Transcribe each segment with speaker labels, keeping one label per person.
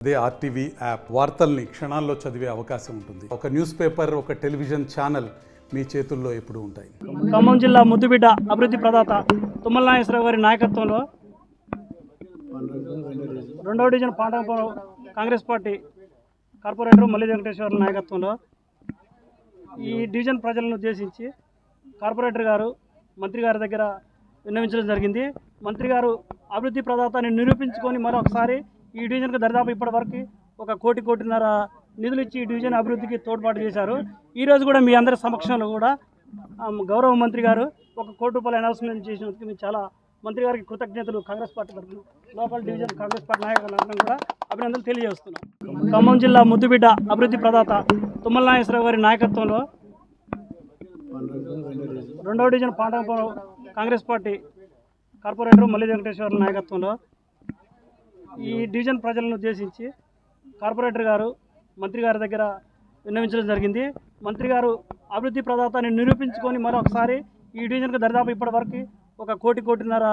Speaker 1: అదే RTV app వార్తల్ని క్షణాల్లో చదివే అవకాశం ఉంటుంది. ఒక న్యూస్ పేపర్, ఒక టెలివిజన్ ఛానల్ మీ చేతుల్లో ఎప్పుడూ ఉంటాయి.
Speaker 2: ఖమ్మం జిల్లా ముద్దుబిడ్డ అభివృద్ధి ప్రదాత తుమ్మల నాగేశ్వరరావు గారి నాయకత్వంలో 2వ డివిజన్ పాండవపురం కాంగ్రెస్ పార్టీ కార్పొరేటర్ మల్లి వెంకటేశ్వర్ల నాయకత్వంలో ఈ డివిజన్ ప్రజలను ఉద్దేశించి కార్పొరేటర్ గారు మంత్రి గారి దగ్గర విన్నవించడం జరిగింది. మంత్రి గారు అభివృద్ధి ప్రదాతని నిరూపించుకొని మరొకసారి ఈ డివిజన్కి దరిదాపు ఇప్పటివరకు 1 కోటి కోటిన్నర నిధులు ఇచ్చి ఈ డివిజన్ అభివృద్ధికి తోడ్పాటు చేశారు. ఈరోజు కూడా మీ అందరి సమక్షంలో కూడా గౌరవ మంత్రి గారు 1 కోటి రూపాయల అనౌన్స్మెంట్ చేసినందుకు మేము చాలా మంత్రి గారికి కృతజ్ఞతలు కాంగ్రెస్ పార్టీ తరఫున లోకల్ డివిజన్ కాంగ్రెస్ పార్టీ నాయకులందరం కూడా అభినందనలు తెలియజేస్తున్నాం. ఖమ్మం జిల్లా ముద్దుబిడ్డ అభివృద్ధి ప్రదాత తుమ్మల నాగేశ్వరరావు గారి నాయకత్వంలో 2వ డివిజన్ పాండవపురం కాంగ్రెస్ పార్టీ కార్పొరేటర్ మల్లి వెంకటేశ్వర్ల నాయకత్వంలో ఈ డివిజన్ ప్రజలను ఉద్దేశించి కార్పొరేటర్ గారు మంత్రి గారి దగ్గర విన్నవించడం జరిగింది. మంత్రి గారు అభివృద్ధి ప్రదాతని నిరూపించుకొని మరొకసారి ఈ డివిజన్కి దరిదాపు ఇప్పటివరకు 1 కోటి కోటిన్నర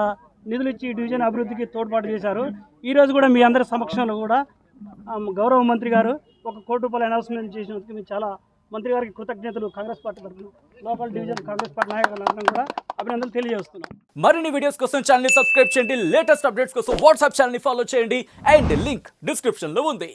Speaker 2: నిధులు ఇచ్చి ఈ డివిజన్ అభివృద్ధికి తోడ్పాటు చేశారు. ఈరోజు కూడా మీ అందరి సమక్షంలో కూడా గౌరవ మంత్రి గారు 1 కోటి రూపాయల అనౌన్స్మెంట్ చేసినందుకు మేము చాలా మంత్రి గారికి కృతజ్ఞతలు కాంగ్రెస్ పార్టీ తరఫున లోకల్ డివిజన్ కాంగ్రెస్ పార్టీ నాయకులందరం కూడా అభినందనలు తెలియజేస్తున్నాం.
Speaker 3: మరిన్ని వీడియోస్ కోసం ఛానల్ ని సబ్స్క్రైబ్ చేయండి. లేటెస్ట్ అప్డేట్స్ కోసం వాట్సాప్ ఛానల్ ని ఫాలో చేయండి. అండ్ లింక్ డిస్క్రిప్షన్ లో ఉంది.